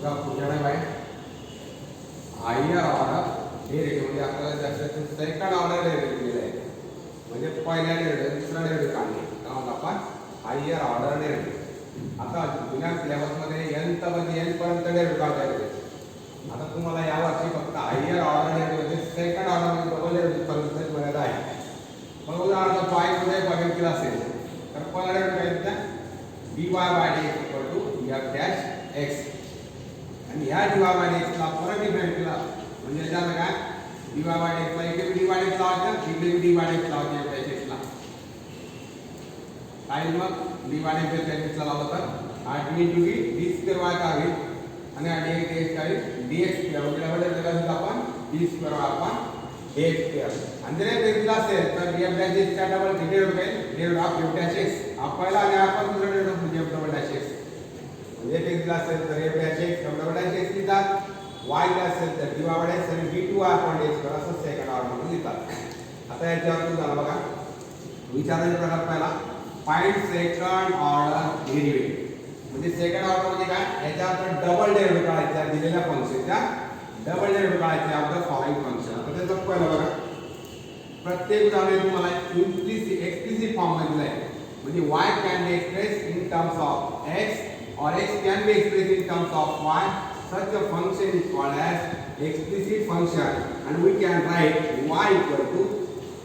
बघा पुढच्या bye higher order derivative म्हणजे आपल्याला जास्त सेकंड ऑर्डर डेरिव्हेटिव्ह दिलेला आहे म्हणजे पहिल्या डेरिव्हेटिव्ह दुसरा डेरिव्हेटिव्ह काढणे त्यामुळे आपण हायर ऑर्डर डेरिव्हेटिव्ह आता जुन्या सिलेबसमध्ये n मध्ये n पर्यंत डेरिव्हेटिव्ह काढता येते आता तुम्हाला या वर्षी फक्त हायर ऑर्डर डेरिव्हेटिव्ह म्हणजे सेकंड ऑर्डर म्हणजे डबल डेरिव्हेटिव्ह पर्यंत मर्यादा आहे मग उदाहरणार्थ फाय मध्ये बघितलं असेल तर पहिला डेरिव्हेटिव्ह काय dy by dx equal to f dash x आणि ह्या dy by dx ला परत डिफाइन केला म्हणजे त्याला काय dy by dx ला इकडे dy by dx लावायचा इकडे dy by dx लावायचा f dash x ला काय मग dy by dx f dash x ला लावलं तर हा d into d square y का होईल आणि हा dx dx काय dx स्क्वेअर म्हणजे डबल डेरिव्हेटिव्ह आपण d स्क्वेअर आपण dx स्क्वेअर आणि जर हे दिला असेल तर f dash x चा डबल डेरिव्हेटिव्ह काय derivative of f dash x हा पहिला आणि आपण दुसरा डेरिव्हेटिव्ह म्हणजे f डबल dash x म्हणजे ते दिला असेल तर f dash x double dash x लिहितात y दिला असेल तर dy by dx आणि d2y आपण dx असं सेकंड ऑर्डर मध्ये लिहितात आता याच्यावर तुम्ही झाला बघा विचारायचा प्रकार पहिला फाइंड सेकंड ऑर्डर डेरिव्हेटिव्ह म्हणजे सेकंड ऑर्डर म्हणजे काय याच्यावर डबल डेरिव्हेटिव्ह काढायचा दिलेल्या फंक्शनचा डबल डेरिव्हेटिव्ह काढायचा ऑफ द फॉलोइंग फंक्शन आता त्याचं पहिलं बघा प्रत्येक उदाहरण तुम्हाला एक्सप्लिसिट फॉर्म मध्ये दिलं आहे म्हणजे y can be expressed in terms of x or x can be expressed in terms of y such a function is called as explicit function and we can write y equal to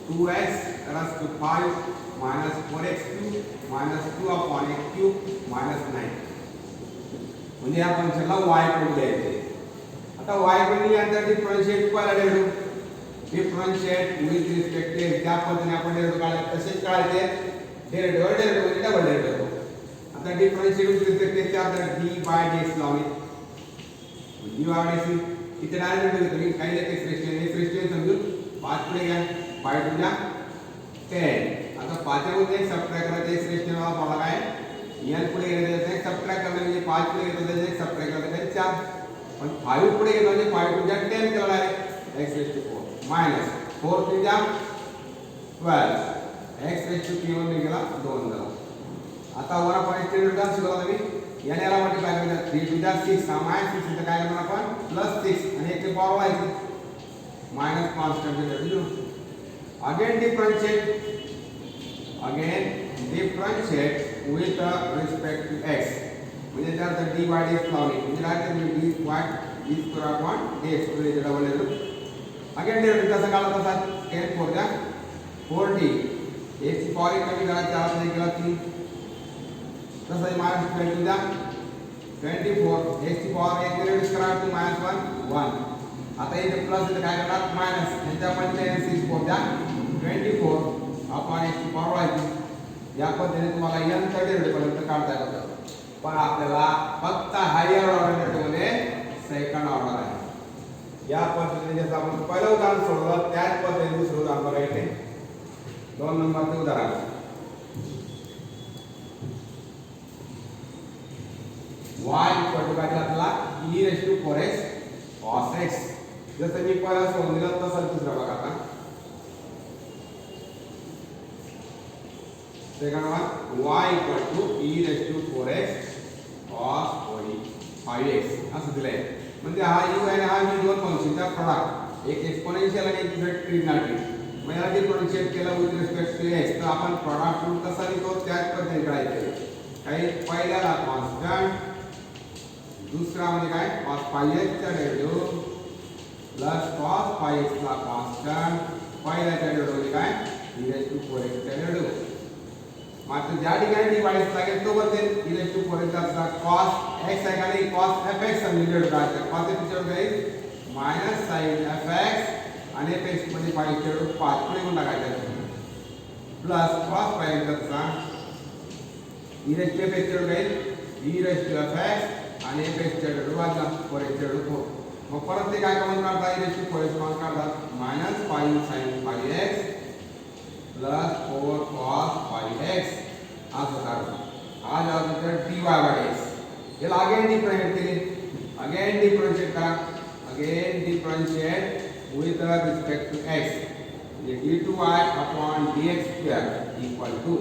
2x raised to 5 minus 4x cube minus 2 upon x cube minus 9 म्हणजे या फंक्शनला y code द्यायचे आता y code लिहिल्यानंतर differentiate करायला derivative differentiate with respect to ज्या पद्धतीने आपण डेरिव्हेटिव्ह काढले तसेच काढायचे डेरिव्हेटिव्ह म्हणजे डबल डेरिव्हेटिव्ह आता डिफरन्शिएट विथ रिस्पेक्ट टू च्या d by dx लावणे d by dx इथे डायरेक्ट तुम्ही काही एक एक्सप्रेशन समजून 5 पुढे घ्या 5 टू च्या 10 आता 5 मध्ये एक सबट्रॅक्ट करायचे एक्सप्रेशन वाला फॉर्म्युला काय n पुढे घ्यायचं एक सबट्रॅक्ट करणे म्हणजे 5 पुढे घेतो त्याचे एक सबट्रॅक्ट करायचे 4 पण 5 पुढे घेतो म्हणजे 5 टू च्या 10 केला direct x raised to 4 minus 4 to च्या 12 x raised to 3 मध्ये गेला 2 झाला आता वर आपण एक्सटेंड रिटर्न शिकवला तुम्ही याला मल्टिप्लाय केलं 3 टू च्या 6 हा मायनस 6 इथे काय करणार आपण प्लस 6 आणि एक पॉवर लावायची minus constant value again differentiate with respect to x म्हणजे त्यात d by dx लावणे म्हणजे काय ते d by d square upon dx म्हणजे डबल डेरिव्हेटिव्ह अगेन डेरिव्हेटिव्ह कसं काढला तसा 10 4 च्या 40 x ची पॉवर कमी करा 4 मध्ये गेला 3 तसं मायनस 20 टू च्या 24 x ची पॉवर 1 डेरिव्हेटिव्ह करा टू -1 1 आता इथे प्लस इथे काय करणार मायनस याच्यामध्ये 6 4 च्या 24 अपॉन x ची पॉवर वाढली या पद्धतीने तुम्हाला n चा डेरिव्हेटिव्ह पर्यंत काढता येतं पण आपल्याला फक्त हायर ऑर्डर मध्ये सेकंड ऑर्डर आहे या पद्धतीने जसं आपण पहिलं उदाहरण सोडलं त्याच पद्धतीने दुसरं उदाहरण बघा इथे 2 नंबरचे उदाहरण y इक्वल टू काय आपल्याला e raised to 4x cos x जसं मी पहिला सोडून दिलं तसं दुसरा बघा आता second one y equal to e raised to 4x cos 5x असं दिलंय म्हणजे हा u आणि हा v दोन फंक्शनचा प्रोडक्ट एक एक्सपोनेन्शियल आणि एक ट्रिग्नॉमेट्रिक मग याला डिफरन्शिएट केलं विथ रिस्पेक्ट टू x तर आपण प्रोडक्ट रूल कसा लिहितो त्याच पद्धतीने करायचं काही पहिल्याला कॉन्स्टंट दुसरा म्हणजे काय cos 5x चा डेरिव्हेटिव्ह प्लस cos 5x ला कॉन्स्टंट पहिल्याचा डेरिव्हेटिव्ह म्हणजे काय e raised to 4x चा डेरिव्हेटिव्ह मात्र ज्या ठिकाणी dy लागेल तो बदलेल e raised to 4x चा cos x आहे का नाही cos fx समजून करायचं cos चे टीचर जाईल मायनस sin fx आणि fx मध्ये 5 चे 5 पुढे गुण टाकायचा प्लस cos 5x चा e raised to fx चे जाईल e raised to fx आणि fx चे वाचा 4x चे 4 मग परत ते काय करून काढता e raised to 4x common काढतात minus 5 sin 5x plus 4 cos 5x असं काढतो आज आपण dy by dx याला अगेन डिफरन्शिएट केले अगेन डिफरन्शिएट करा again differentiate with respect to x म्हणजे d2y upon dx square equal to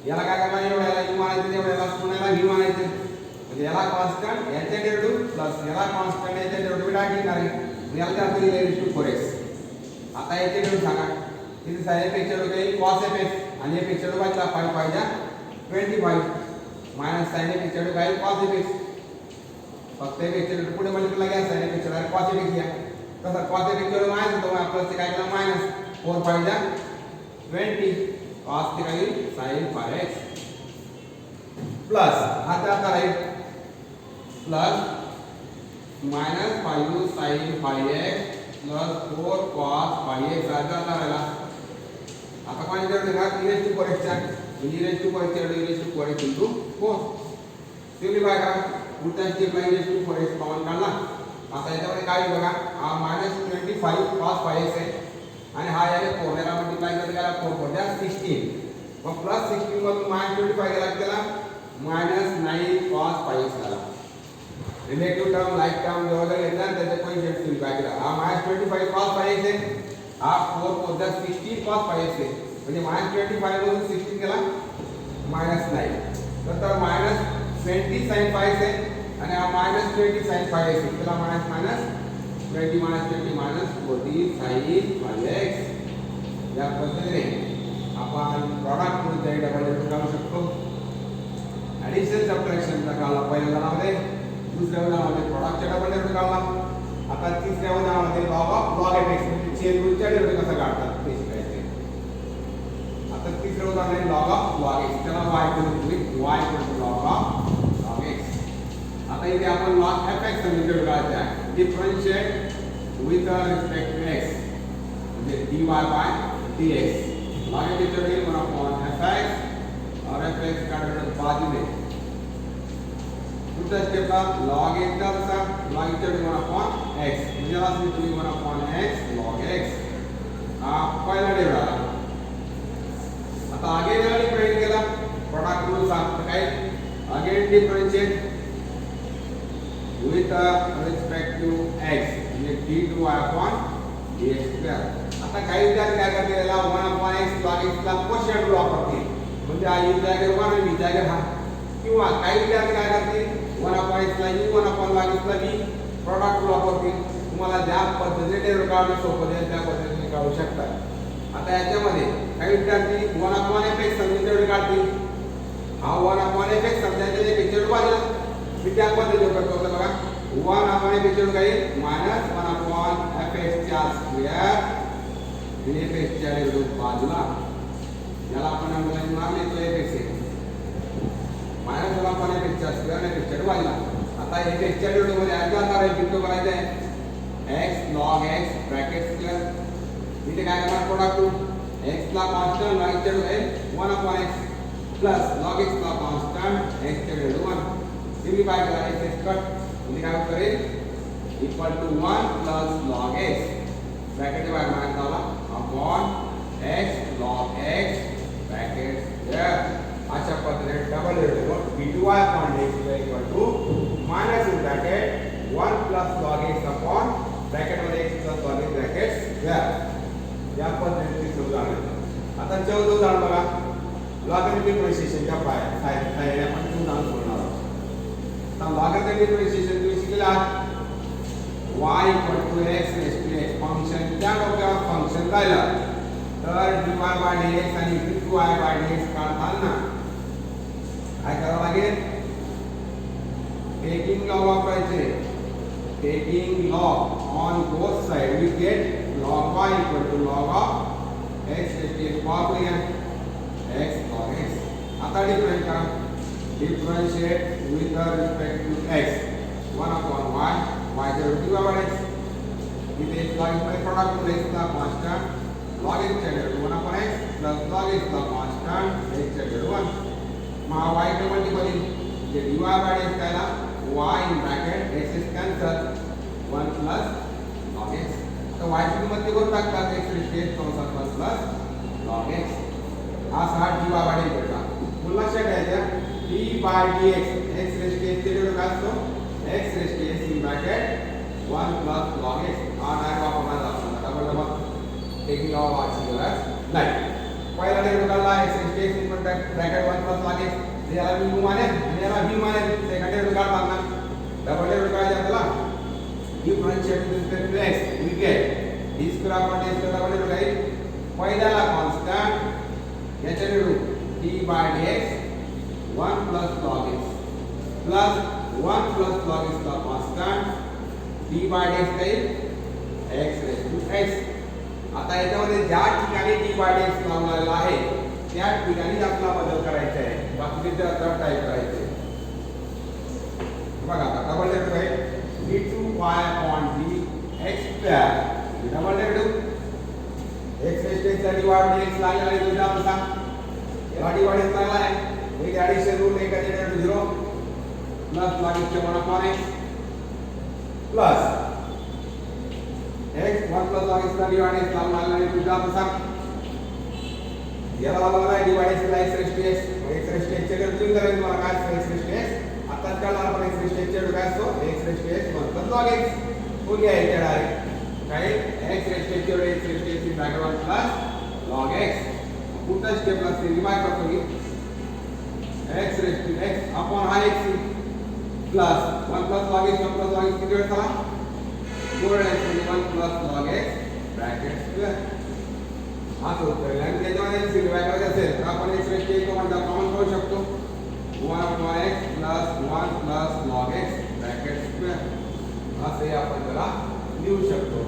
याला काय करणार एवढ्याला u मानायचं एवढ्याला पुण्याला v मानायचं म्हणजे याला कॉन्स्टंट याचे डेरिव्हेटिव्ह प्लस याला कॉन्स्टंट याचे डेरिव्हेटिव्ह टाकणार आहे आणि याला जास्त लिहिले रेशो 4x आता याचे डेरिव्हेटिव्ह सांगा किती साइन x चे डेरिव्हेटिव्ह cos fx आणि f चे डेरिव्हेटिव्ह 5 पाहिजे 25 मायनस साइन x चे डेरिव्हेटिव्ह cos fx फक्त f चे डेरिव्हेटिव्ह पुढे मल्टिप्लाय घ्या साइन f चे डेरिव्हेटिव्ह cos fx घ्या तसा cos fx चे मायनस होतो मग प्लस काय केलं मायनस 4 पाहिजे 20 cos चे काय sin 5x प्लस आता राहील plus minus 5 sin 5x plus 4 cos 5x आता राहिला आता काय करायचं का e raised to 4x चा e raised to 4x चा e raised to 4x into 4 simplify करा उलटा step e raised to 4x common काढला आता याच्यामध्ये काय बघा हा मायनस 25 cos 5x आहे आणि हा याने 4 याला मल्टिप्लाय करत गेला 4 4 द्या 16 मग प्लस 16 मधून मायनस 25 गेला त्याला मायनस 9 cos 5x आला रिलेटिव टर्म लाइक टर्म जो अगर लेना है तो कोई जेट सिम्प्लिफाय करा हा माइनस 25 cos 5x है हा 4 4 10 16 cos 5x है म्हणजे माइनस 25 मधून 16 गेला माइनस 9 तर माइनस 20 sin 5x है आणि हा माइनस 20 sin 5x है त्याला minus minus 20 minus 20 minus 40 sin 5x या पद्धतीने आपण प्रॉडक्ट मध्ये डबल डेरिव्हेटिव्ह काढू शकतो ऍडिशन सबट्रॅक्शन चा काढला पहिल्या उदाहरणामध्ये दुसऱ्या उदाहरणामध्ये प्रॉडक्टचा डबल डेरिव्हेटिव्ह काढला आता तिसऱ्या उदाहरणामध्ये log fx म्हणजे चेन रूलचा डेरिव्हेटिव्ह कसा काढतात ते शिकायचे आता तिसऱ्या उदाहरणामध्ये log x त्याला y y log x आता इथे आपण log fx समीकरण काढायचे आहे differentiate with respect to x म्हणजे dy by dx log x चे डेरिव्हेटिव्ह आपण fx और fx का डेरिव्हेटिव्ह बाद में दूसरा स्टेप का log x का बसा log x चे 1 upon x म्हणजे याला simply 1 upon x log x हा पहिला डेरिव्हेटिव्ह आता आगे जरा डिफाइन केला प्रोडक्ट रूल सांगतो काय again differentiate with respect to x म्हणजे d2y upon dx2 आता काही विद्यार्थी काय करतील याला 1 upon x log x ला क्वोशिएंट रूल वापरतील म्हणजे हा u जागेवर 1 आणि v जागेवर हा किंवा काही विद्यार्थी काय करतील 1 upon x ला u 1 upon log x ला v प्रोडक्ट रूल वापरतील तुम्हाला ज्या पद्धतीने डेरिव्हेटिव्ह काढणे सोपं आहे त्या पद्धतीने काढू शकता आता याच्यामध्ये काही विद्यार्थी 1 upon fx समजून डेरिव्हेटिव्ह काढतील हा 1 upon fx समजायचे जे पिक्चर वाढलं मी त्या पद्धतीने करतो बघा 1 upon fx चे काय मायनस 1 upon fx चा स्क्वेअर आणि fx च्या डेरिव्हेटिव्ह बाजूला याला आपण अंडरलाइन मारले तो fx आहे मायनस 1 upon fx चा स्क्वेअर आणि fx च्या बाजूला आता fx च्या डेरिव्हेटिव्ह मध्ये काय करणार आहे डिफरन्स करायचा आहे x log x bracket square इथे काय करणार प्रोडक्ट रूल x ला कॉन्स्टंट log x चे derivative 1 upon x plus log x ला कॉन्स्टंट x चे डेरिव्हेटिव्ह 1 सिम्प्लिफाय करा x कट म्हणजे काय करेल equal to 1 plus log x bracket के बाहेर मायनस आला upon x log x bracket square अशा पद्धतीने double derivative d2y upon dx equal to minus in bracket 1 plus log x upon bracket मध्ये x plus log x bracket square या पद्धतीने उदाहरण आता चौथं उदाहरण बघा लॉगॅरिथमिक डिफरन्शिएशनच्या पायऱ्या आपण ते उदाहरण सोडणार आहोत तर लॉगॅरिथमिक डिफरन्शिएशन तुम्ही शिकले आहात y equal to x raise to x function त्या डोक्यावर फंक्शन राहिलं तर dy by dx आणि dy by dx काढताना काय करावं लागेल टेकिंग लॉग वापरायचे taking log on both side we get log y equal to log of x raise to x वापरूया x log x आता डिफरन्स करा differentiate with respect to x 1 upon y y चे dy by x इथे x log x मध्ये product मध्ये x ला constant log x चे derivative 1 upon x plus log x ला कॉन्स्टंट x चे डेरिव्हेटिव्ह 1 मग y के मल्टीपल जे dy by dx कायला y in bracket x is cancel 1 plus log x तो y ची किंमत किती टाकतात x रेशो कंसात 1 plus log x हा 60 dy by dx भेटला पुन्हा लक्षात घ्यायचं d by dx x ratio चे डेरिव्हेटिव्ह काय असतो x ratio x in bracket 1 plus log x हा डायरेक्ट वापरला जातो डबल टेकिंग लॉग वाचची गरज नाही पहिला डेरिव्हेटिव्ह काढला x ratio x in bracket 1 plus log x याला मी माने आणि याला v माने सेकंड डेरिव्हेटिव्ह काढताना डबल डेरिव्हेटिव्ह काढायचे आपल्याला differentiate with respect to x we get d square upon d square double derivative राहील पहिल्याला कॉन्स्टंट याच्या derivative d by dx 1 plus log x plus 1 plus log x का constant d by dx राहील x raised to x. आता याच्यामध्ये ज्या ठिकाणी d by dx लावलेला आहे त्या ठिकाणी आपल्याला बदल करायचा आहे बाकीचे तर टाइप करायचे बघा आता डबल डेरिव्हेटिव्ह आहे d2y upon dx square double derivative x raised to x ला d by dx लागलेला आहे तुझा कसा याला d by dx लागला आहे एक एडिशन रूल एक derivative 0 plus log x 1 upon x plus x 1 plus log x ला डिवाइड x लागला आहे तुझा कसा याला लागला आहे डिवाइड x ला x raised to x x raised to x चे तुम्ही करायचं तुम्हाला काय x raised to x आता कळला आपण x raised to x चे काय असतो x raised to x 1 plus log x हो गया है डायरेक्ट काय x raised to x चे x raised to x in bracket 1 plus log x पुढचा स्टेप ला रिमाइंड करतो मी x raised to x upon x plus 1 plus log x 1 plus log x किती वेळ झाला 4x 1 plus log x bracket square हा तो आणि त्याच्यामध्ये सिम्प्लिफाय करायचं असेल तर आपण x raised to x common करू शकतो 1 upon x plus 1 plus log x bracket square असे आपण त्याला लिहू शकतो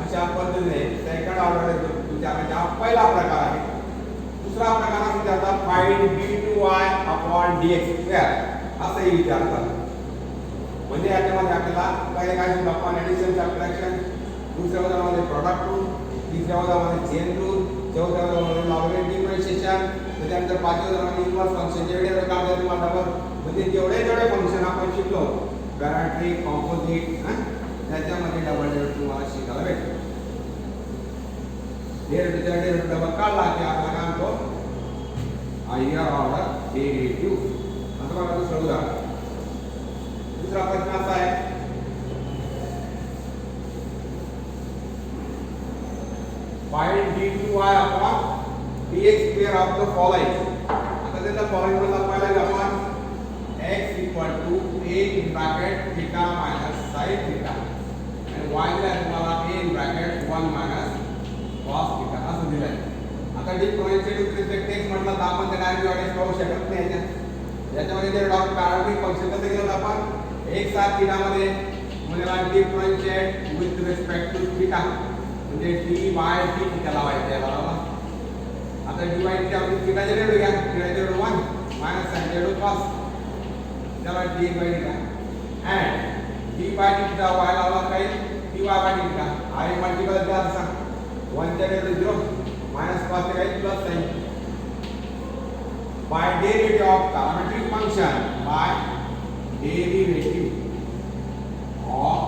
अशा पद्धतीने सेकंड ऑर्डर विचारण्याचा पहिला प्रकार आहे दूसरा प्रकार असा जाता find d2y upon dx square असे विचारतात म्हणजे याच्यामध्ये आपल्याला पहिले काय शिकलो आपण एडिशन सबट्रॅक्शन दुसऱ्या उदाहरणामध्ये प्रॉडक्ट रूल तिसऱ्या उदाहरणामध्ये चेन रूल चौथ्या उदाहरणामध्ये लॉगरिथम डिफरन्शिएशन त्याच्यानंतर पाचव्या उदाहरणामध्ये इन्व्हर्स फंक्शन जे व्हिडिओ काढले तुम्हाला डबल म्हणजे जेवढे फंक्शन आपण शिकलो पॅराट्रिक कॉम्पोजिट त्याच्यामध्ये डबल डेरिव्हेटिव्ह तुम्हाला शिकायला भेटतो डेरिव्हेटिव्ह डबल काढला की आपल्याला काय म्हणतो हायर ऑर्डर डेरिव्हेटिव्ह आता बघा दुसरं उदाहरण दूसरा प्रश्न असा है find d2y upon dx square of the following आता त्याला फॉलोइंग मध्ये पहिला आपण x equal to a in bracket theta minus sin theta and y ला तुम्हाला a in bracket 1 minus cos theta असं दिलंय आता डिफरन्शिएट विथ रिस्पेक्ट x म्हटलं तर आपण त्या डायरेक्ट करू शकत नाही याच्यामध्ये जे डॉट पॅरामेट्रिक फंक्शन कसं केलं आपण एक साथ थीटा मध्ये म्हणजे differentiate with respect to theta म्हणजे dy d थीटा लावायचं याला आता dy थीटा म्हणजे थीटा जे रेड घ्या थीटा जे 1 मायनस sin जे cos त्याला dy theta and dy theta y लावला काय dy थीटा आहे मल्टिपल द्या असा 1 च्या रेड 0 मायनस cos काय plus sin by derivative of parametric function by derivative of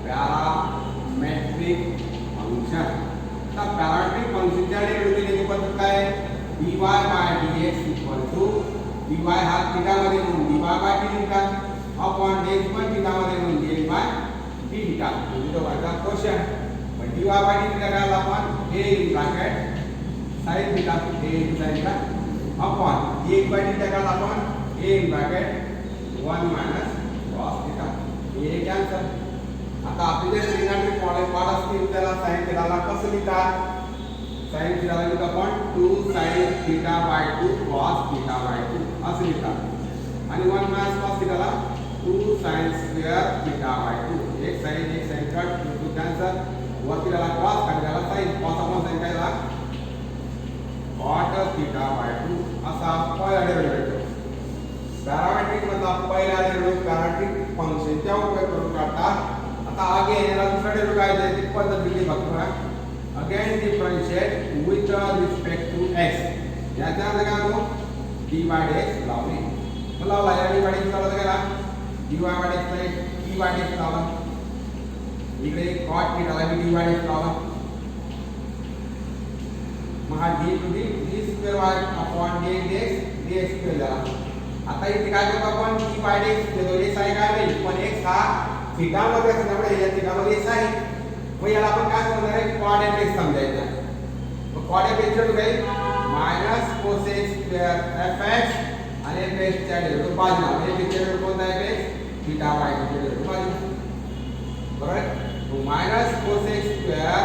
parametric function आता parametric function च्या डेरिव्हेटिव्ह ची पद्धत काय dy by dx equal to dy हा थीटा मध्ये म्हणून dy by theta upon dx पण थीटा मध्ये म्हणून dx by d theta म्हणजे तो वाचा क्वेश्चन पण dy by d theta काय आपण a in bracket sin theta a in sin theta upon dx by d theta काय आपण a in bracket 1 minus cos theta ये कॅन्सल आता आपले जे ट्रिग्नोमेट्रिक मॉडेल पार्ट असतील त्याला sin theta ला कसं लिहितात sin theta ला लिहितो आपण 2 sin theta by 2 cos theta by 2 असं लिहितात आणि 1 minus cos theta ला 2 sin square theta by 2 एक sin कट 2 कॅन्सल वरती त्याला cos खाली त्याला sin cos आपण sin काय झाला cot theta by 2 असा पहिला डेरिव्हेटिव्ह पॅरामेट्रिक मधला पहिला डेरिव्हेटिव्ह पॅरामेट्रिक फंक्शनचा उपयोग करून काढतात आता आगे याला दुसरा डेरिव्हेटिव्ह काय आहे ती पद्धत दिली बघा again differentiate with respect to x याचा अर्थ काय होतो dy dx लावणे मला लाया dy dx लावला गेला dy dx ला dy dx लावला इकडे cot theta ला dy dx लावला मग हा d two d square y upon dx square झाला आता इथे काय करतो आपण dy dx देतो x आहे काय नाही पण x हा थीटा मध्ये असल्यामुळे या थीटा मध्ये x आहे मग याला आपण काय समजणार आहे cot x समजायचा मग cot x इक्वल टू काय minus cos x square fx आणि एफ एक्सच्या डेरिव्हेटिव्ह बाजूला एफ एक्सच्या डेरिव्हेटिव्ह कोणता आहे एफ थीटा बाय टू च्या डेरिव्हेटिव्ह बाजूला बरोबर तो minus cosec square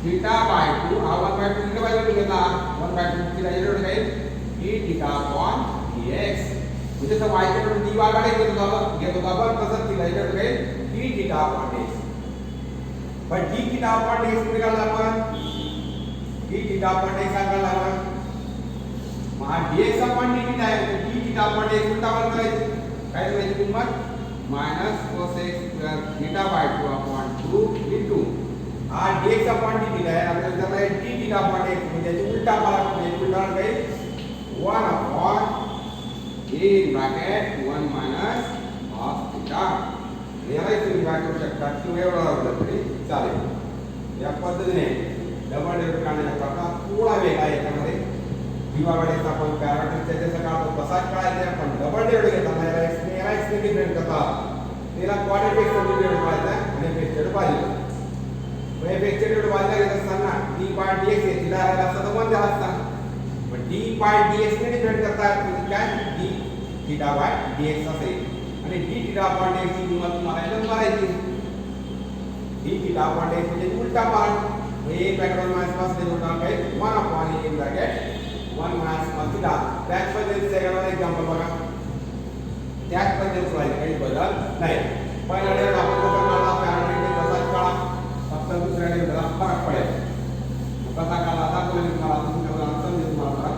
theta by 2 हा 1 बाय 2 इकडे बाजूला घेतला 1 बाय 2 थीटा डेरिव्हेटिव्ह काय d थीटा अपॉन dx म्हणजे तर y च्या डेरिव्हेटिव्ह dy कडे घेतो आपण तसंच थीटा डेरिव्हेटिव्ह काय d थीटा अपॉन dx पण d थीटा अपॉन dx कुठे काढला आपण d थीटा अपॉन dx काढला आपण मग dx अपॉन d थीटा आहे तर d थीटा अपॉन dx उलटा आपण करायचं काय करायची किंमत minus cosec square theta by 2 upon 2 into हा dx अपॉन d थीटा आहे आपल्याला त्याला d थीटा अपॉन dx म्हणजे याची उलटा मला म्हणजे उलटा काय 1 upon a in bracket 1 minus cos theta याला तुम्ही काय करू शकता किंवा एवढा लावलं तरी चालेल या पद्धतीने डबल डेरिव्हेटिव्ह काढण्याचा प्रकार थोडा वेगळा आहे याच्यामध्ये दिवाळीचा आपण पॅरामीटरच्या जसं काढतो तसाच काढायचा आपण डबल डेरिव्हेटिव्ह घेताना याला एक्स ने डिफाइन करता त्याला क्वाड्रेटिक डेरिव्हेटिव्ह काढायचा आणि एक्सचे बाजूला मग एक्सचे डेरिव्हेटिव्ह बाजूला घेत असताना d बाय dx हे थीटा राहिला असता तर 1 झाला असता पण d बाय dx ने डिफाइन करता म्हणजे काय d थीटा बाय dx असेल आणि d थीटा अपॉन dx ची किंमत तुम्हाला इथं मारायची d थीटा अपॉन dx म्हणजे उलटा मारा मग a ब्रॅकेट 1 मायनस cos ने जोडणार काय 1 upon a bracket 1 minus cos theta त्याच पद्धतीने सेकंड एक्झाम्पल बघा त्याच पद्धतीने व्हायला काही बदल नाही पहिल्या डेरिव्हेटिव्ह आपण कसं काढला पॅरामीटर तसाच काढा फक्त दुसऱ्या डेरिव्हेटिव्हला फरक पडेल कसा काढला दाखवलं मी तुम्हाला तुमच्या समजेल तुम्हाला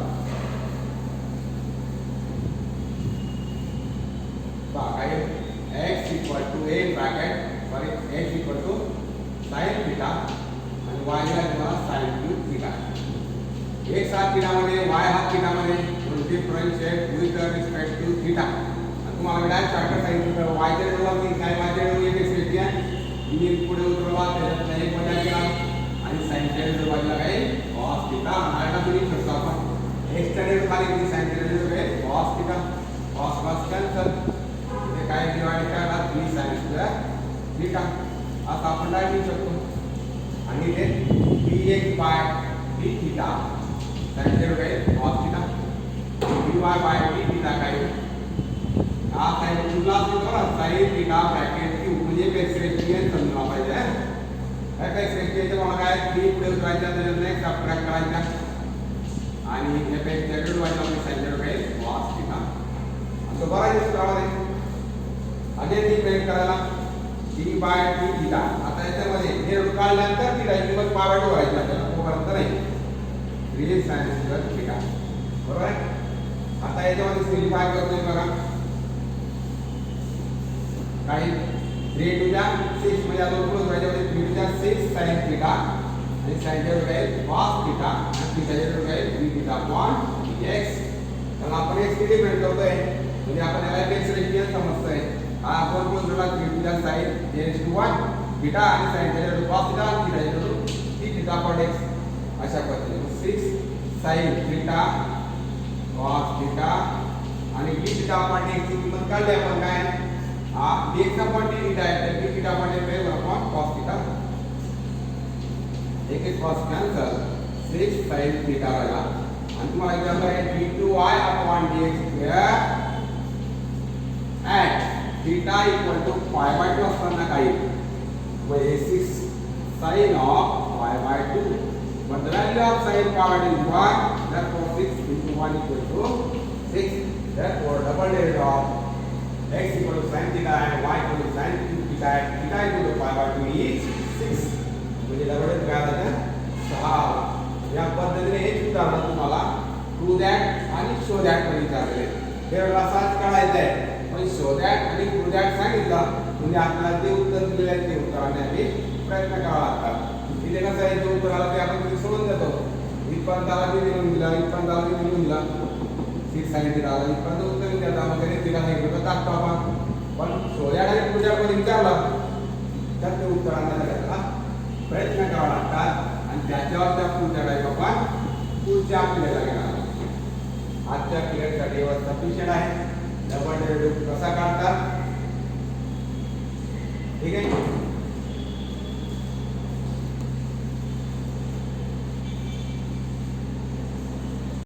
पहा काय x equal to a bracket sorry x equal to sin theta आणि y ला तुम्हाला sin cube theta एक साथ थीटा मध्ये y हा थीटा मध्ये differentiate with respect to theta तुम्हाला डायरेक्ट शॉर्टकट सांगितलं y च्या डेरिव्हेटिव्ह काय y च्या डेरिव्हेटिव्ह एक एक्स घेतली मी पुढे उतरला त्याच्यात एक वजा केला आणि sin च्या डेरिव्हेटिव्ह बाजूला काय cos थीटा आणि तुम्ही करतो आपण x च्या डेरिव्हेटिव्ह खाली किती sin च्या डेरिव्हेटिव्ह काय cos theta cos cos cancel म्हणजे काय डिवाइड करा 3 sin स्क्वेअर थीटा आता आपण डायरेक्ट लिहू शकतो आणि ते dx by d theta sin derivative cos theta dy by d theta काय हा sin तुला बघा sin थीटा ब्रॅकेट की म्हणजे एक्सप्रेशन समजला पाहिजे काय काय एक्सप्रेशन मला काय 3 पुढे उतरायचा तर नेक्स्ट सबट्रॅक्ट करायचा आणि हे पे डेरिव्हेटिव्ह वाला आपण sin डेरिव्हेटिव्ह cos थीटा असं बघायचं सूत्रामध्ये अगेन डिफाइन करायला d बाय d थीटा आता याच्यामध्ये डेरिव्हेटिव्ह काढल्यानंतर थीटा ची किंमत पाय बाय व्हायची आपल्याला तोपर्यंत नाही 3 sin स्क्वेअर थीटा बरोबर आहे आता याच्यामध्ये सिम्प्लिफाय करतोय बघा काही 3 टू द 6 म्हणजे आता दोन याच्यामध्ये 3 टू द 6 sin थीटा आणि sin डेरिव्हेटिव्ह cos थीटा आणि theta derivative d theta upon dx तर आपण x किती प्रिंट करतोय म्हणजे आपण याला x रेशियो समजतोय हा आपण कोणता 3 to the sin dx 1 theta आणि sin डेरिव्हेटिव्ह cos थीटा आणि theta derivative d theta upon dx अशा पद्धतीने 6 sin थीटा cos थीटा आणि d थीटा अपॉन dx ची किंमत काढली आपण काय हा dx अपॉन d थीटा आहे तर d थीटा अपॉन dx आहे अपॉन cos थीटा एक एक cos कॅन्सल 6 sin थीटा राहिला आणि तुम्हाला एक्झाम्पल आहे d2y upon dx square at theta equal to pi by 2 असताना काही म्हणजे 6 sin of pi by 2 but the value of sin power is 1 therefore 6 into 1 equal to 6 therefore double derivative of x equal to sin theta and y equal to sin cube theta and theta equal to pi by 2 is 6 म्हणजे double derivative काय आलं 6 या पद्धतीने हे उदाहरण तुम्हाला prove that आणि show that मध्ये विचारले डेरिव्हेटिव्ह असाच काढायचा आहे पण शो दॅट आणि प्रूव्ह दॅट सांगितलं म्हणजे आपल्याला ते उत्तर दिलेलं आहे ते उत्तर आणण्यासाठी प्रयत्न करावा लागतात इथे कसं आहे जो उत्तर आला ते आपण तिथे सोडून देतो इथपर्यंत आला ते लिहून दिला इथपर्यंत आला ते लिहून दिला 6 sin थीटा आला इथपर्यंत उत्तर लिहून द्यायचं मग त्याने तिला सांगितलं टाकतो आपण पण शोध्या आणि पुढच्या मध्ये विचारलं तर ते उत्तर आणण्याचा प्रयत्न करावा लागतात आणि त्याच्यावर त्या पुढच्या टाईप आपण पुढच्या पिरियडला घेणार आजच्या पिरियडसाठी वर सफिशियंट आहे डबल डेरिव्हेटिव्ह कसा काढतात ठीक आहे